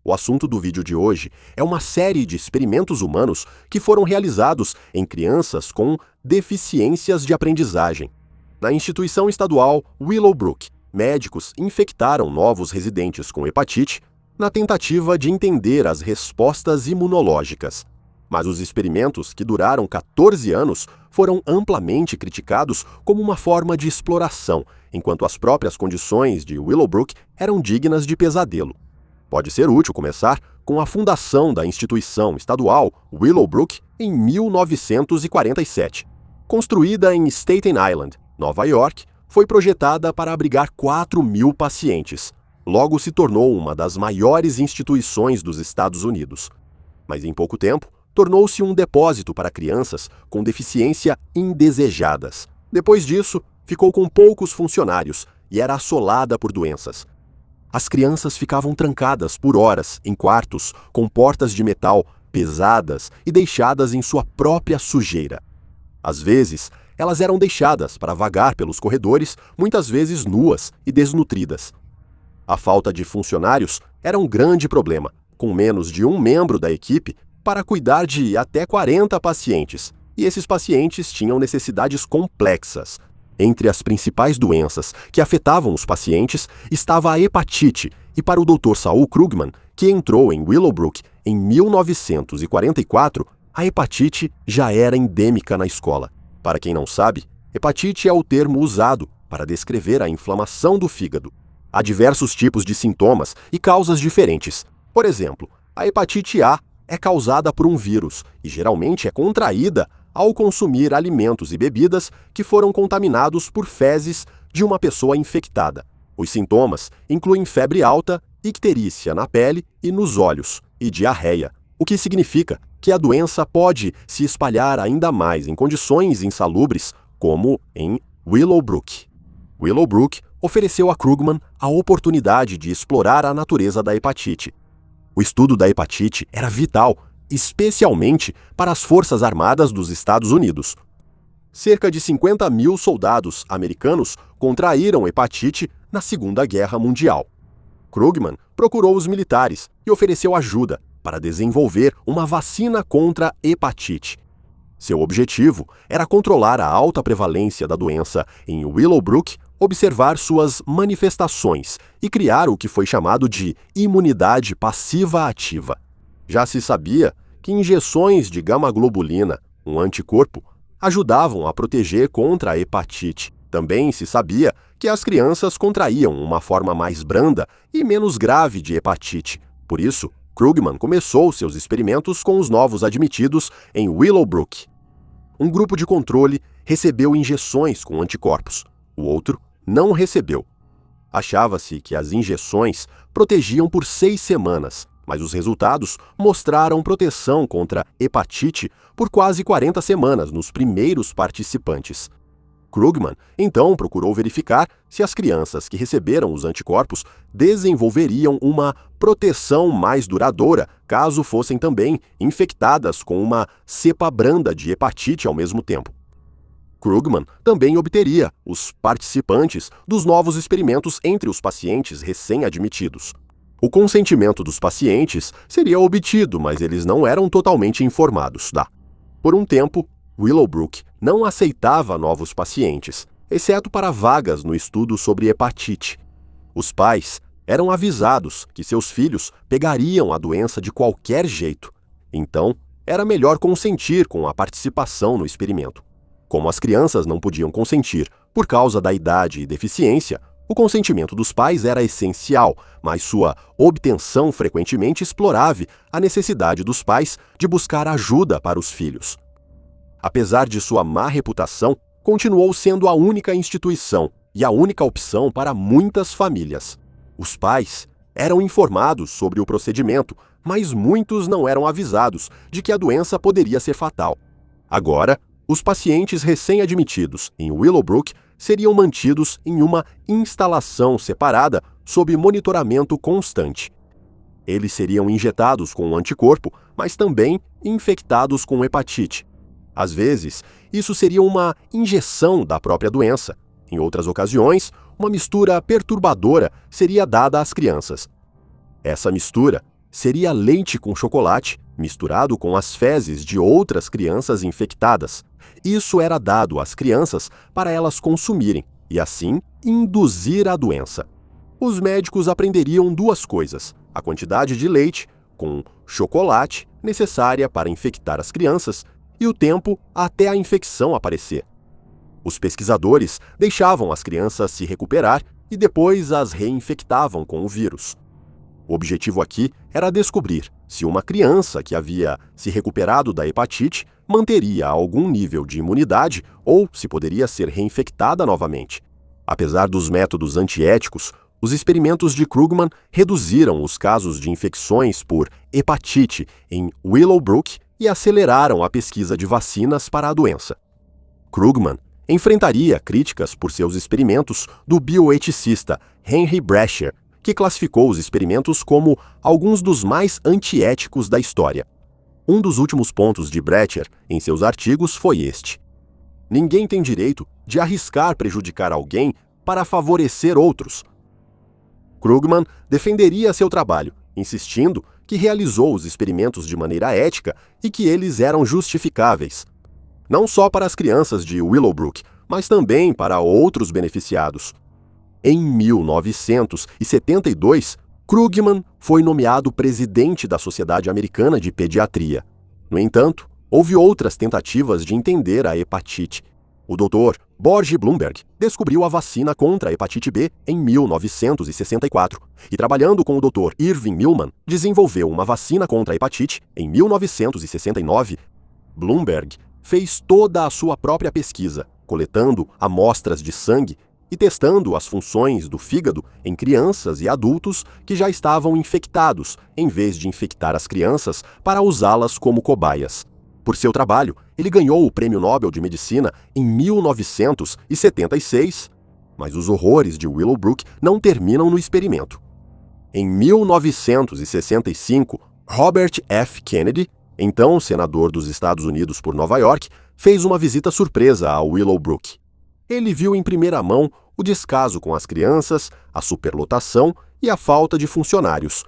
O assunto do vídeo de hoje é uma série de experimentos humanos que foram realizados em crianças com deficiências de aprendizagem. Na instituição estadual Willowbrook, médicos infectaram novos residentes com hepatite na tentativa de entender as respostas imunológicas. Mas os experimentos, que duraram 14 anos, foram amplamente criticados como uma forma de exploração, enquanto as próprias condições de Willowbrook eram dignas de pesadelo. Pode ser útil começar com a fundação da instituição estadual Willowbrook em 1947. Construída em Staten Island, Nova York, foi projetada para abrigar 4.000 pacientes. Logo se tornou uma das maiores instituições dos Estados Unidos. Mas em pouco tempo, tornou-se um depósito para crianças com deficiência indesejadas. Depois disso, ficou com poucos funcionários e era assolada por doenças. As crianças ficavam trancadas por horas em quartos com portas de metal pesadas e deixadas em sua própria sujeira. Às vezes, elas eram deixadas para vagar pelos corredores, muitas vezes nuas e desnutridas. A falta de funcionários era um grande problema, com menos de um membro da equipe para cuidar de até 40 pacientes, e esses pacientes tinham necessidades complexas. Entre as principais doenças que afetavam os pacientes estava a hepatite, e para o Dr. Saul Krugman, que entrou em Willowbrook em 1944, a hepatite já era endêmica na escola. Para quem não sabe, hepatite é o termo usado para descrever a inflamação do fígado. Há diversos tipos de sintomas e causas diferentes. Por exemplo, a hepatite A é causada por um vírus e geralmente é contraída ao consumir alimentos e bebidas que foram contaminados por fezes de uma pessoa infectada. Os sintomas incluem febre alta, icterícia na pele e nos olhos, e diarreia, o que significa que a doença pode se espalhar ainda mais em condições insalubres, como em Willowbrook. Willowbrook ofereceu a Krugman a oportunidade de explorar a natureza da hepatite. O estudo da hepatite era vital, especialmente para as Forças Armadas dos Estados Unidos. Cerca de 50.000 soldados americanos contraíram hepatite na Segunda Guerra Mundial. Krugman procurou os militares e ofereceu ajuda para desenvolver uma vacina contra hepatite. Seu objetivo era controlar a alta prevalência da doença em Willowbrook, observar suas manifestações e criar o que foi chamado de imunidade passiva ativa. Já se sabia que injeções de gama-globulina, um anticorpo, ajudavam a proteger contra a hepatite. Também se sabia que as crianças contraíam uma forma mais branda e menos grave de hepatite. Por isso, Krugman começou seus experimentos com os novos admitidos em Willowbrook. Um grupo de controle recebeu injeções com anticorpos. O outro não recebeu. Achava-se que as injeções protegiam por 6 semanas, mas os resultados mostraram proteção contra hepatite por quase 40 semanas nos primeiros participantes. Krugman, então, procurou verificar se as crianças que receberam os anticorpos desenvolveriam uma proteção mais duradoura caso fossem também infectadas com uma cepa branda de hepatite ao mesmo tempo. Krugman também obteria os participantes dos novos experimentos entre os pacientes recém-admitidos. O consentimento dos pacientes seria obtido, mas eles não eram totalmente informados. Por um tempo, Willowbrook não aceitava novos pacientes, exceto para vagas no estudo sobre hepatite. Os pais eram avisados que seus filhos pegariam a doença de qualquer jeito. Então, era melhor consentir com a participação no experimento. Como as crianças não podiam consentir por causa da idade e deficiência, o consentimento dos pais era essencial, mas sua obtenção frequentemente explorava a necessidade dos pais de buscar ajuda para os filhos. Apesar de sua má reputação, continuou sendo a única instituição e a única opção para muitas famílias. Os pais eram informados sobre o procedimento, mas muitos não eram avisados de que a doença poderia ser fatal. Agora, os pacientes recém-admitidos em Willowbrook seriam mantidos em uma instalação separada sob monitoramento constante. Eles seriam injetados com um anticorpo, mas também infectados com hepatite. Às vezes, isso seria uma injeção da própria doença. Em outras ocasiões, uma mistura perturbadora seria dada às crianças. Essa mistura seria leite com chocolate misturado com as fezes de outras crianças infectadas. Isso era dado às crianças para elas consumirem e, assim, induzir a doença. Os médicos aprenderiam duas coisas: a quantidade de leite com chocolate necessária para infectar as crianças e o tempo até a infecção aparecer. Os pesquisadores deixavam as crianças se recuperar e depois as reinfectavam com o vírus. O objetivo aqui era descobrir se uma criança que havia se recuperado da hepatite manteria algum nível de imunidade ou se poderia ser reinfectada novamente. Apesar dos métodos antiéticos, os experimentos de Krugman reduziram os casos de infecções por hepatite em Willowbrook e aceleraram a pesquisa de vacinas para a doença. Krugman enfrentaria críticas por seus experimentos do bioeticista Henry Brecher, que classificou os experimentos como alguns dos mais antiéticos da história. Um dos últimos pontos de Brecher em seus artigos foi este: ninguém tem direito de arriscar prejudicar alguém para favorecer outros. Krugman defenderia seu trabalho, insistindo que realizou os experimentos de maneira ética e que eles eram justificáveis, não só para as crianças de Willowbrook, mas também para outros beneficiados. Em 1972, Krugman foi nomeado presidente da Sociedade Americana de Pediatria. No entanto, houve outras tentativas de entender a hepatite. O Dr. Borge Blumberg descobriu a vacina contra a hepatite B em 1964 e, trabalhando com o Dr. Irving Millman, desenvolveu uma vacina contra a hepatite em 1969. Blumberg fez toda a sua própria pesquisa, coletando amostras de sangue e testando as funções do fígado em crianças e adultos que já estavam infectados, em vez de infectar as crianças para usá-las como cobaias. Por seu trabalho, ele ganhou o Prêmio Nobel de Medicina em 1976, mas os horrores de Willowbrook não terminam no experimento. Em 1965, Robert F. Kennedy, então senador dos Estados Unidos por Nova York, fez uma visita surpresa a Willowbrook. Ele viu em primeira mão o descaso com as crianças, a superlotação e a falta de funcionários.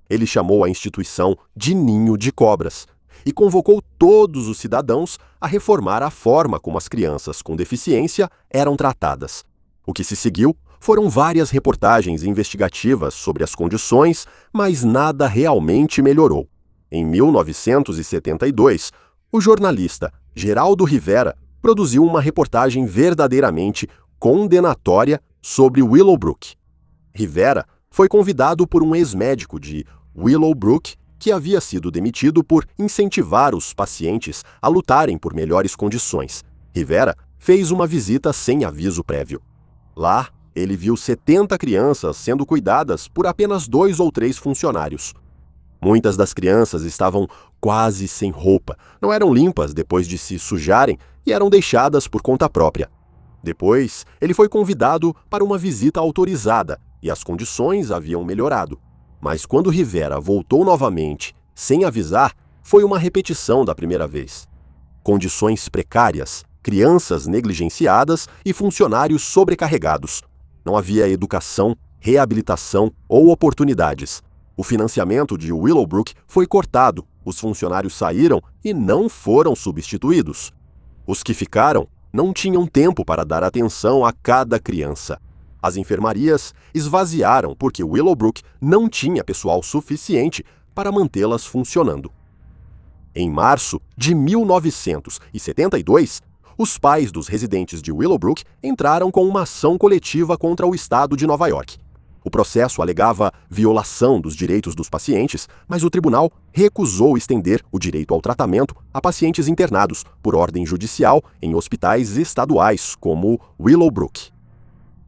Ele chamou a instituição de ninho de cobras e convocou todos os cidadãos a reformar a forma como as crianças com deficiência eram tratadas. O que se seguiu foram várias reportagens investigativas sobre as condições, mas nada realmente melhorou. Em 1972, o jornalista Geraldo Rivera produziu uma reportagem verdadeiramente condenatória sobre Willowbrook. Rivera foi convidado por um ex-médico de Willowbrook que havia sido demitido por incentivar os pacientes a lutarem por melhores condições. Rivera fez uma visita sem aviso prévio. Lá, ele viu 70 crianças sendo cuidadas por apenas 2 ou 3 funcionários. Muitas das crianças estavam quase sem roupa, não eram limpas depois de se sujarem e eram deixadas por conta própria. Depois, ele foi convidado para uma visita autorizada e as condições haviam melhorado. Mas quando Rivera voltou novamente, sem avisar, foi uma repetição da primeira vez. Condições precárias, crianças negligenciadas e funcionários sobrecarregados. Não havia educação, reabilitação ou oportunidades. O financiamento de Willowbrook foi cortado, os funcionários saíram e não foram substituídos. Os que ficaram não tinham tempo para dar atenção a cada criança. As enfermarias esvaziaram porque Willowbrook não tinha pessoal suficiente para mantê-las funcionando. Em março de 1972, os pais dos residentes de Willowbrook entraram com uma ação coletiva contra o estado de Nova York. O processo alegava violação dos direitos dos pacientes, mas o tribunal recusou estender o direito ao tratamento a pacientes internados por ordem judicial em hospitais estaduais, como Willowbrook.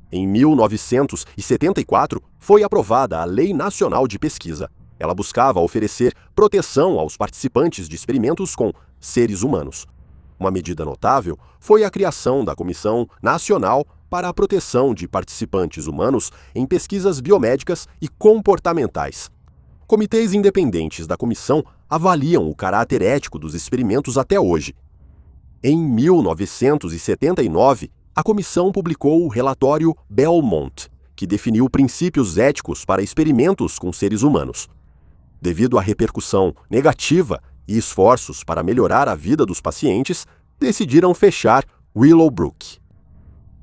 Em 1974, foi aprovada a Lei Nacional de Pesquisa. Ela buscava oferecer proteção aos participantes de experimentos com seres humanos. Uma medida notável foi a criação da Comissão Nacional para a Proteção de Participantes Humanos em Pesquisas Biomédicas e Comportamentais. Comitês independentes da comissão avaliam o caráter ético dos experimentos até hoje. Em 1979, a comissão publicou o relatório Belmont, que definiu princípios éticos para experimentos com seres humanos. Devido à repercussão negativa e esforços para melhorar a vida dos pacientes, decidiram fechar Willowbrook.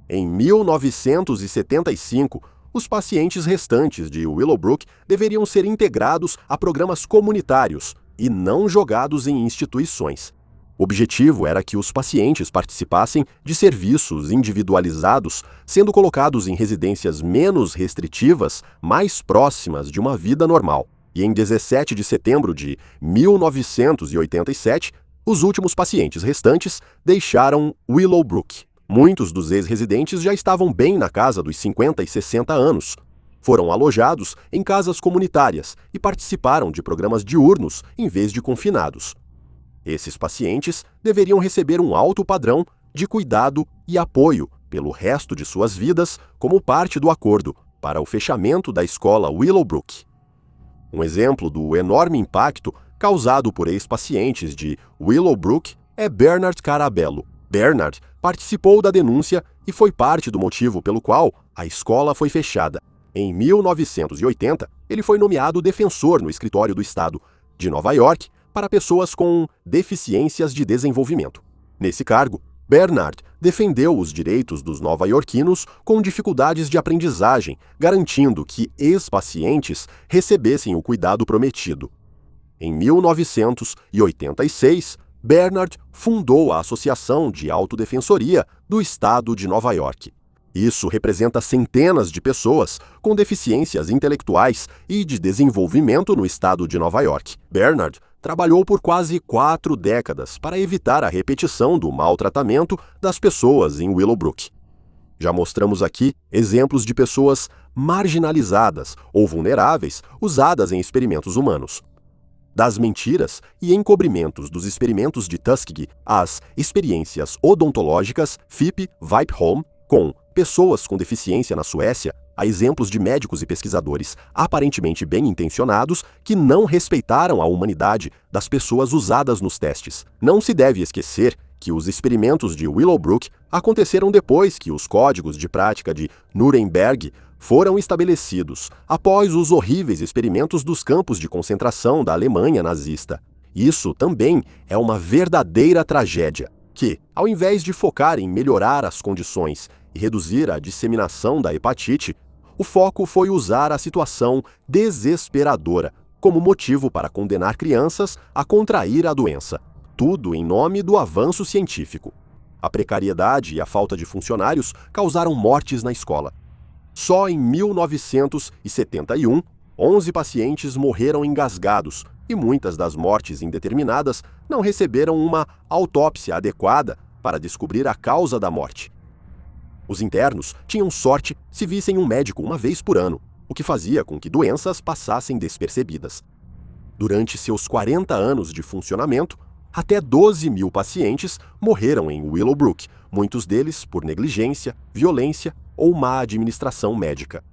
Em 1975, os pacientes restantes de Willowbrook deveriam ser integrados a programas comunitários e não jogados em instituições. O objetivo era que os pacientes participassem de serviços individualizados, sendo colocados em residências menos restritivas, mais próximas de uma vida normal. E em 17 de setembro de 1987, os últimos pacientes restantes deixaram Willowbrook. Muitos dos ex-residentes já estavam bem na casa dos 50 e 60 anos. Foram alojados em casas comunitárias e participaram de programas diurnos em vez de confinados. Esses pacientes deveriam receber um alto padrão de cuidado e apoio pelo resto de suas vidas como parte do acordo para o fechamento da escola Willowbrook. Um exemplo do enorme impacto causado por ex-pacientes de Willowbrook é Bernard Carabello. Bernard participou da denúncia e foi parte do motivo pelo qual a escola foi fechada. Em 1980, ele foi nomeado defensor no escritório do Estado de Nova York para pessoas com deficiências de desenvolvimento. Nesse cargo, Bernard defendeu os direitos dos nova-iorquinos com dificuldades de aprendizagem, garantindo que ex-pacientes recebessem o cuidado prometido. Em 1986, Bernard fundou a Associação de Autodefensoria do Estado de Nova York. Isso representa centenas de pessoas com deficiências intelectuais e de desenvolvimento no estado de Nova York. Bernard trabalhou por quase 4 décadas para evitar a repetição do maltratamento das pessoas em Willowbrook. Já mostramos aqui exemplos de pessoas marginalizadas ou vulneráveis usadas em experimentos humanos. Das mentiras e encobrimentos dos experimentos de Tuskegee às experiências odontológicas FIP-Vipe-Holm com pessoas com deficiência na Suécia, há exemplos de médicos e pesquisadores aparentemente bem-intencionados que não respeitaram a humanidade das pessoas usadas nos testes. Não se deve esquecer que os experimentos de Willowbrook aconteceram depois que os códigos de prática de Nuremberg foram estabelecidos, após os horríveis experimentos dos campos de concentração da Alemanha nazista. Isso também é uma verdadeira tragédia, que, ao invés de focar em melhorar as condições e reduzir a disseminação da hepatite, o foco foi usar a situação desesperadora como motivo para condenar crianças a contrair a doença, tudo em nome do avanço científico. A precariedade e a falta de funcionários causaram mortes na escola. Só em 1971, 11 pacientes morreram engasgados e muitas das mortes indeterminadas não receberam uma autópsia adequada para descobrir a causa da morte. Os internos tinham sorte se vissem um médico uma vez por ano, o que fazia com que doenças passassem despercebidas. Durante seus 40 anos de funcionamento, até 12.000 pacientes morreram em Willowbrook, muitos deles por negligência, violência ou má administração médica.